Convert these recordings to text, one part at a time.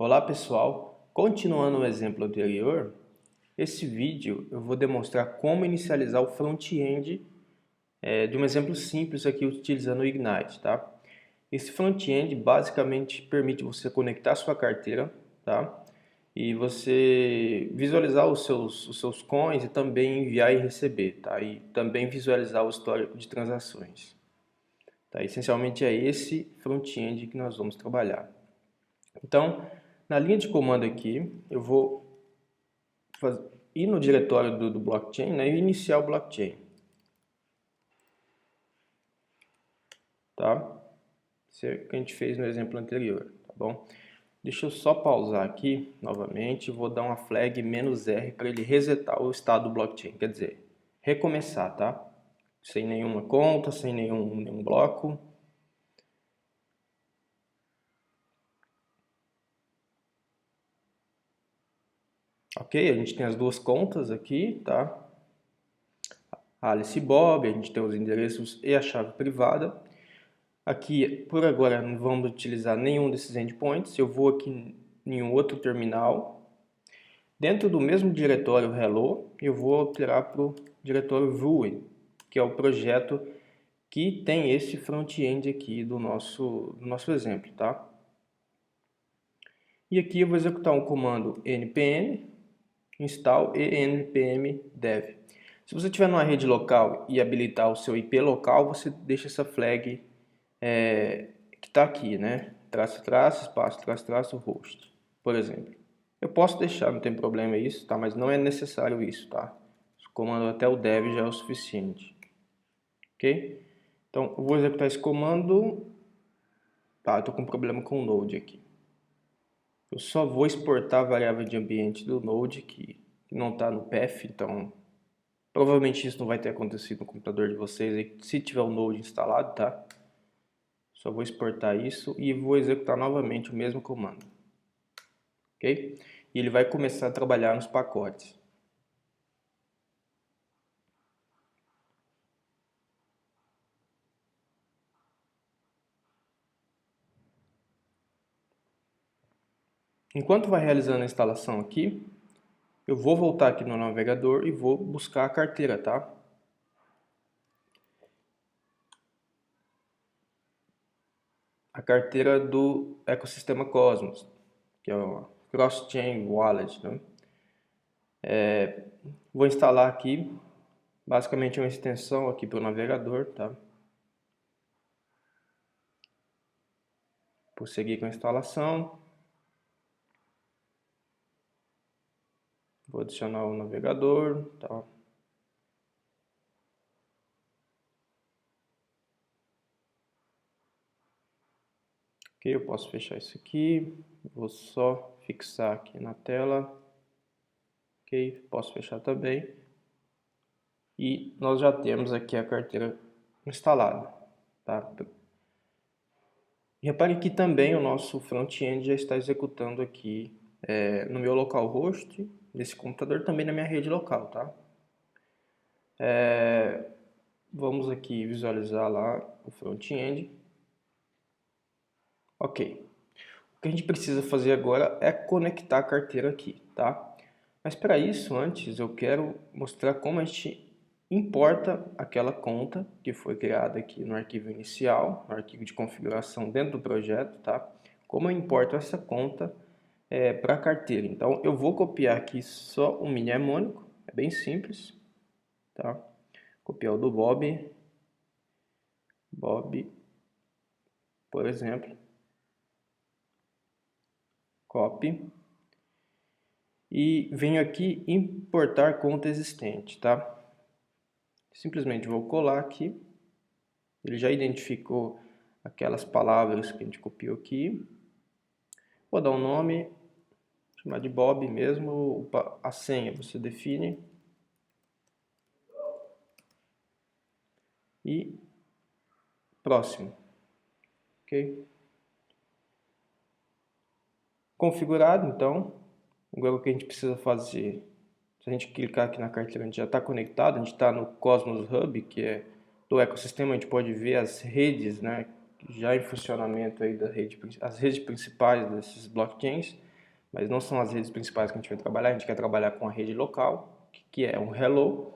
Olá pessoal, continuando o exemplo anterior, esse vídeo eu vou demonstrar como inicializar o front-end de um exemplo simples aqui utilizando o Ignite, tá? Esse front-end basicamente permite você conectar sua carteira, tá? E você visualizar os seus coins e também enviar e receber, tá? E também visualizar o histórico de transações, tá? Essencialmente é esse front-end que nós vamos trabalhar. Então, na linha de comando aqui, eu vou ir no diretório do blockchain, né, e iniciar o blockchain. Tá? Isso é o que a gente fez no exemplo anterior, tá bom? Deixa eu só pausar aqui novamente, vou dar uma flag "-r" para ele resetar o estado do blockchain, quer dizer, recomeçar, tá? Sem nenhuma conta, sem nenhum bloco. Ok, a gente tem as duas contas aqui, tá? Alice e Bob, a gente tem os endereços e a chave privada. Aqui, por agora, não vamos utilizar nenhum desses endpoints. Eu vou aqui em um outro terminal. Dentro do mesmo diretório hello, eu vou alterar para o diretório Vue, que é o projeto que tem esse front-end aqui do nosso exemplo, tá? E aqui eu vou executar um comando npm install e npm dev. Se você tiver numa rede local e habilitar o seu IP local, você deixa essa flag que está aqui, né? Traço, traço, espaço, traço, traço, host, por exemplo. Eu posso deixar, não tem problema isso, tá? Mas não é necessário isso, tá? O comando até o dev já é o suficiente, ok? Então, eu vou executar esse comando. Tá, eu estou com um problema com o Node aqui. Eu só vou exportar a variável de ambiente do Node que não está no path, então provavelmente isso não vai ter acontecido no computador de vocês aí, se tiver o Node instalado, tá? Só vou exportar isso e vou executar novamente o mesmo comando. Ok? E ele vai começar a trabalhar nos pacotes. Enquanto vai realizando a instalação aqui, eu vou voltar aqui no navegador e vou buscar a carteira, tá? A carteira do ecossistema Cosmos, que é o Cross-Chain Wallet, né? Vou instalar aqui, basicamente uma extensão aqui para o navegador, tá? Prosseguir com a instalação. Vou adicionar o navegador, tá? Ok, eu posso fechar isso aqui. Vou só fixar aqui na tela. Ok, posso fechar também. E nós já temos aqui a carteira instalada, tá? E repare que também o nosso front-end já está executando aqui no meu localhost, nesse computador, também na minha rede local, tá? Vamos aqui visualizar lá o front-end. Ok. O que a gente precisa fazer agora é conectar a carteira aqui, tá? Mas para isso, antes, eu quero mostrar como a gente importa aquela conta que foi criada aqui no arquivo inicial, no arquivo de configuração dentro do projeto, tá? Como eu importo essa conta para a carteira. Então, eu vou copiar aqui só um mnemônico, é bem simples, tá? Copiar o do Bob, por exemplo, copy. E venho aqui importar conta existente, tá? Simplesmente vou colar aqui. Ele já identificou aquelas palavras que a gente copiou aqui. Vou dar um nome, chamar de Bob mesmo. A senha você define. E próximo. Ok? Configurado, então. Agora o que a gente precisa fazer? Se a gente clicar aqui na carteira, a gente já está conectado. A gente está no Cosmos Hub, que é do ecossistema. A gente pode ver as redes, né, já em funcionamento aí da rede, as redes principais desses blockchains. mas não são as redes principais que a gente vai trabalhar. A gente quer trabalhar com a rede local, que é um hello.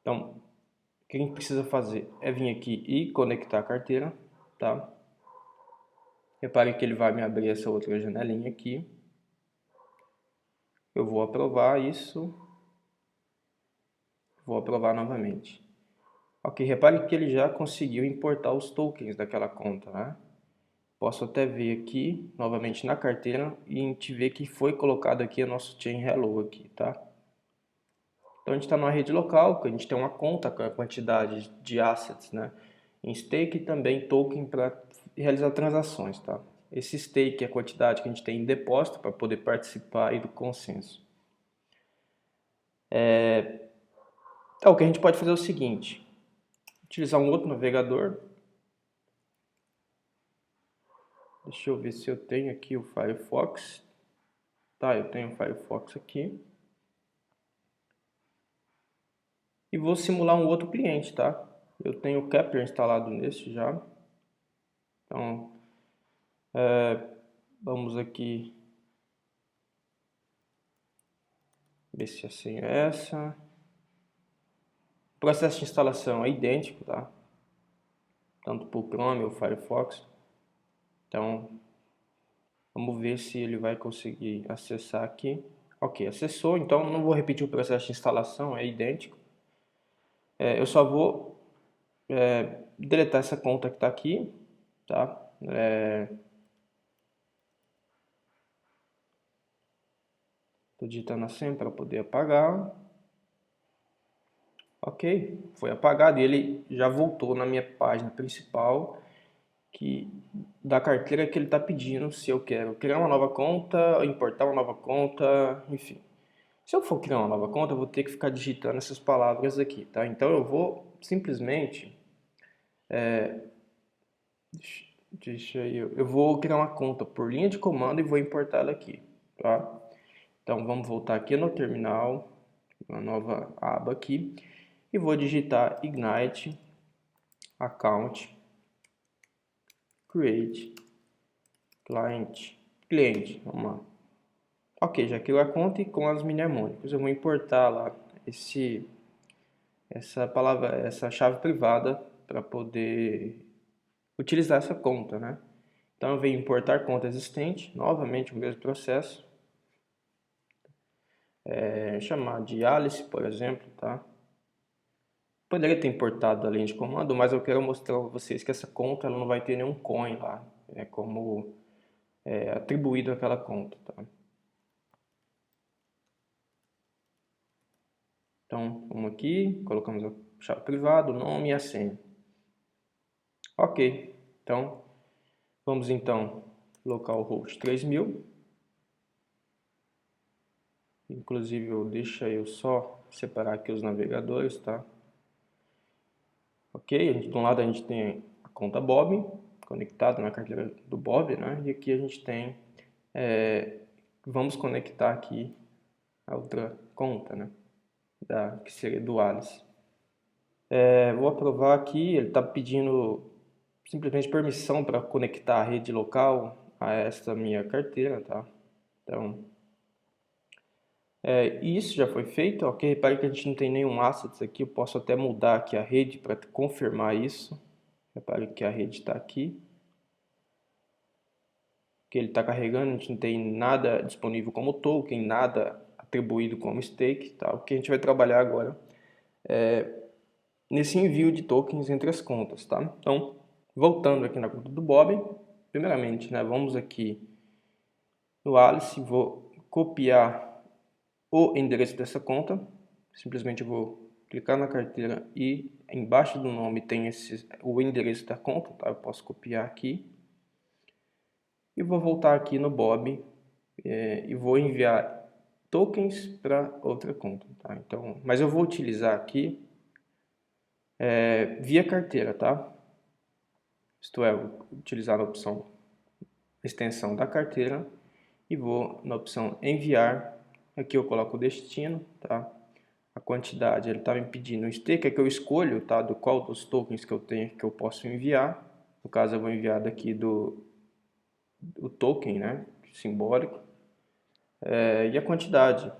Então, o que a gente precisa fazer é vir aqui e conectar a carteira, tá? Repare que ele vai me abrir essa outra janelinha aqui. Eu vou aprovar isso. Vou aprovar novamente. Ok, repare que ele já conseguiu importar os tokens daquela conta, né? Posso até ver aqui, novamente na carteira, e a gente vê que foi colocado aqui o nosso chain hello aqui, tá? Então a gente está numa rede local, que a gente tem uma conta com a quantidade de assets, né? Em stake e também token para realizar transações, tá? Esse stake é a quantidade que a gente tem em depósito para poder participar aí do consenso. Então o que a gente pode fazer é o seguinte, utilizar um outro navegador. Deixa eu ver se eu tenho aqui o Firefox. Tá, eu tenho o Firefox aqui. E vou simular um outro cliente, tá? Eu tenho o Kepler instalado nesse já. Então, vamos aqui ver se a senha é essa. O processo de instalação é idêntico, tá? Tanto para o Chrome ou Firefox. Então, vamos ver se ele vai conseguir acessar aqui. Ok, acessou. Então, não vou repetir o processo de instalação, é idêntico. Eu só vou deletar essa conta que está aqui, tá? Estou digitando a senha para poder apagar. Ok, foi apagado e ele já voltou na minha página principal da carteira que ele está pedindo se eu quero criar uma nova conta, importar uma nova conta, enfim. Se eu for criar uma nova conta, eu vou ter que ficar digitando essas palavras aqui, tá? Então eu vou simplesmente eu vou criar uma conta por linha de comando e vou importar ela aqui, tá? Então vamos voltar aqui no terminal, uma nova aba aqui, e vou digitar Ignite Account Create Cliente, vamos lá. Ok, já criou a conta e com as mnemônicos eu vou importar lá essa palavra, essa chave privada para poder utilizar essa conta, né? Então eu venho importar conta existente, novamente o mesmo processo. Chamar de Alice, por exemplo, tá? Poderia ter importado a linha de comando, mas eu quero mostrar para vocês que essa conta ela não vai ter nenhum coin lá, como atribuído àquela conta, tá? Então, vamos aqui, colocamos a chave privada, o nome e a senha. Ok, então, vamos então localhost 3000. Inclusive, eu só separar aqui os navegadores, tá? Ok, de um lado a gente tem a conta Bob, conectada na carteira do Bob, né? E aqui a gente tem, vamos conectar aqui a outra conta, né? Que seria do Alice. Vou aprovar aqui, ele está pedindo simplesmente permissão para conectar a rede local a esta minha carteira, tá? Então, isso já foi feito, ok? Repare que a gente não tem nenhum assets aqui, eu posso até mudar aqui a rede para confirmar isso. Repare que a rede está aqui. Que ele está carregando, a gente não tem nada disponível como token, nada atribuído como stake, tá? O que a gente vai trabalhar agora nesse envio de tokens entre as contas, tá? Então, voltando aqui na conta do Bob, primeiramente, né, vamos aqui no Alice, vou copiar o endereço dessa conta, simplesmente vou clicar na carteira e embaixo do nome tem o endereço da conta, tá? Eu posso copiar aqui e vou voltar aqui no Bob e vou enviar tokens para outra conta, tá? Então, mas eu vou utilizar aqui via carteira, tá? Isto é, vou utilizar a opção extensão da carteira e vou na opção enviar. Aqui eu coloco o destino, tá? A quantidade, ele está me pedindo um stake, é que eu escolho, tá? Do qual dos tokens que eu tenho que eu posso enviar. No caso, eu vou enviar daqui o token, né? Simbólico. e a quantidade.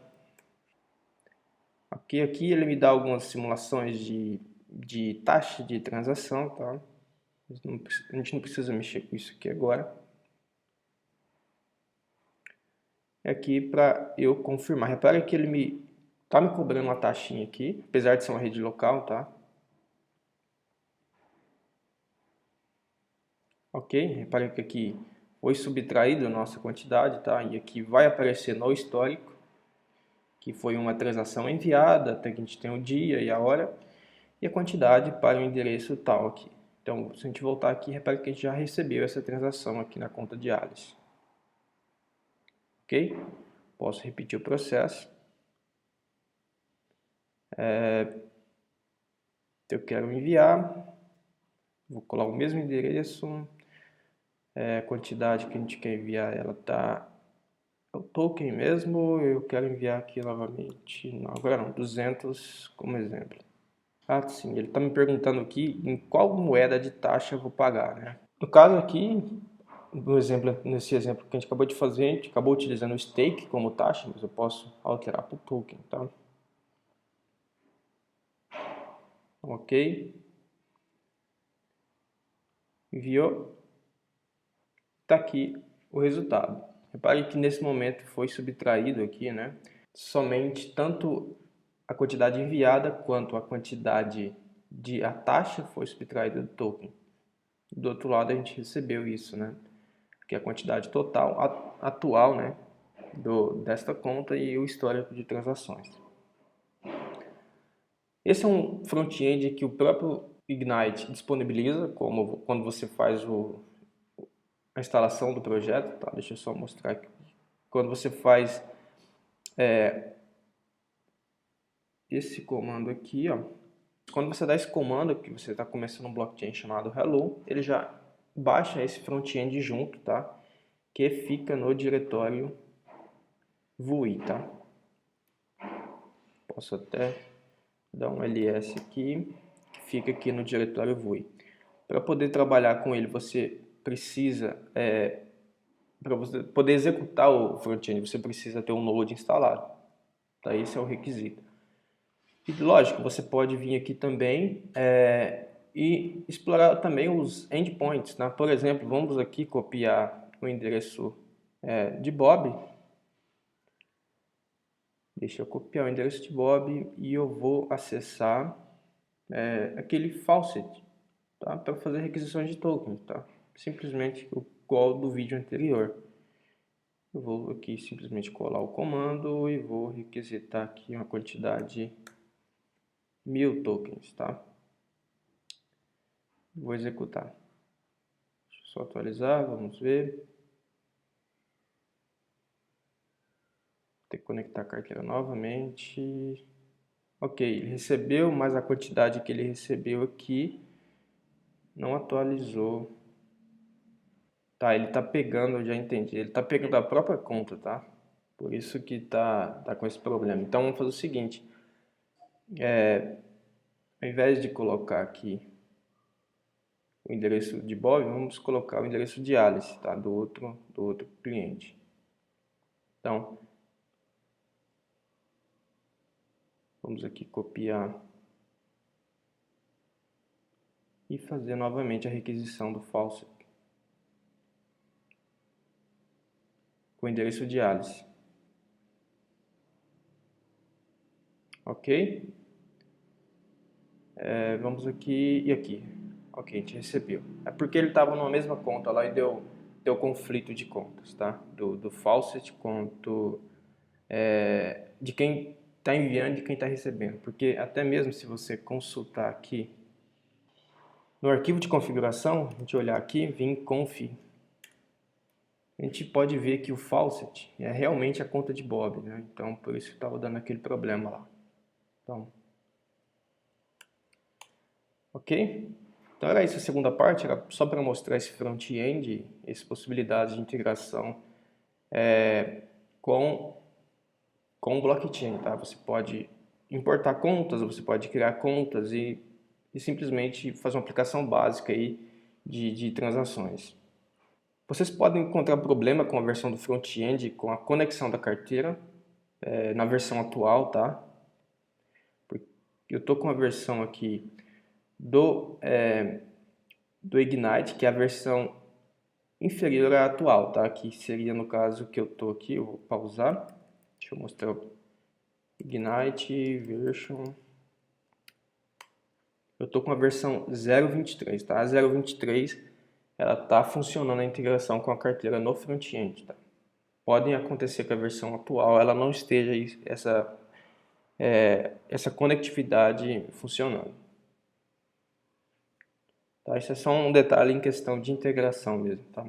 Aqui ele me dá algumas simulações de taxa de transação, tá? A gente não precisa mexer com isso aqui agora. É aqui para eu confirmar. Repara que ele tá me cobrando uma taxinha aqui, apesar de ser uma rede local, tá? Ok? Repare que aqui foi subtraído a nossa quantidade, tá? E aqui vai aparecer no histórico que foi uma transação enviada, até que a gente tem o dia e a hora, e a quantidade para o endereço tal aqui. Então, se a gente voltar aqui, repare que a gente já recebeu essa transação aqui na conta de Alice. Ok? Posso repetir o processo. Eu quero enviar, vou colar o mesmo endereço, a quantidade que a gente quer enviar, ela está o token mesmo, eu quero enviar aqui novamente, não, agora não, 200 como exemplo. Ah, sim, ele está me perguntando aqui em qual moeda de taxa eu vou pagar, né? No caso aqui, nesse exemplo que a gente acabou de fazer, a gente acabou utilizando o stake como taxa, mas eu posso alterar para o token, tá? Ok. Enviou. Está aqui o resultado. Repare que nesse momento foi subtraído aqui, né? Somente tanto a quantidade enviada quanto a quantidade de a taxa foi subtraída do token. Do outro lado a gente recebeu isso, né? Que é a quantidade total atual, né? Desta conta e o histórico de transações. Esse é um front-end que o próprio Ignite disponibiliza, como quando você faz a instalação do projeto. Tá? Deixa eu só mostrar aqui. Quando você faz esse comando aqui, ó, quando você dá esse comando, que você está começando um blockchain chamado Hello, ele já baixa esse front-end junto, tá? Que fica no diretório vui, tá? Posso até dar um ls aqui, que fica aqui no diretório vui. Para poder trabalhar com ele, você precisa, para você poder executar o front-end, você precisa ter um Node instalado. Tá? Esse é o requisito. E lógico, você pode vir aqui também e explorar também os endpoints. Né? Por exemplo, vamos aqui copiar o endereço de Bob. Deixa eu copiar o endereço de Bob e eu vou acessar aquele faucet, tá? Para fazer requisições de token. Tá? Simplesmente igual do vídeo anterior. Eu vou aqui simplesmente colar o comando e vou requisitar aqui uma quantidade 1000 tokens, tá? Vou executar. Deixa eu só atualizar, vamos ver. Vou ter que conectar a carteira novamente. Ok, ele recebeu, mas a quantidade que ele recebeu aqui não atualizou. Tá, ele tá pegando, eu já entendi. Ele tá pegando a própria conta, tá? Por isso que tá com esse problema. Então vamos fazer o seguinte. Ao invés de colocar aqui o endereço de Bob, vamos colocar o endereço de Alice, tá? Do outro cliente. Então, vamos aqui copiar e fazer novamente a requisição do faucet com o endereço de Alice. Ok? Vamos aqui e aqui. Ok, a gente recebeu. É porque ele estava numa mesma conta lá e deu conflito de contas, tá? Do faucet quanto de quem está enviando e de quem está recebendo. Porque até mesmo se você consultar aqui no arquivo de configuração, a gente olhar aqui, vim conf, a gente pode ver que o faucet é realmente a conta de Bob, né? Então por isso que estava dando aquele problema lá. Então, ok? Então era isso a segunda parte, era só para mostrar esse front-end, essas possibilidades de integração com o blockchain, tá? Você pode importar contas, você pode criar contas e simplesmente fazer uma aplicação básica aí de transações. Vocês podem encontrar problema com a versão do front-end, com a conexão da carteira, na versão atual, tá? Eu estou com a versão aqui do Ignite, que é a versão inferior à atual, tá? Que seria no caso que eu estou aqui, eu vou pausar, deixa eu mostrar o Ignite version. Eu estou com a versão 0.23, tá? A 0.23 ela está funcionando a integração com a carteira no front-end, tá? Podem acontecer que a versão atual ela não esteja essa conectividade funcionando. Tá? Isso é só um detalhe em questão de integração mesmo, tá?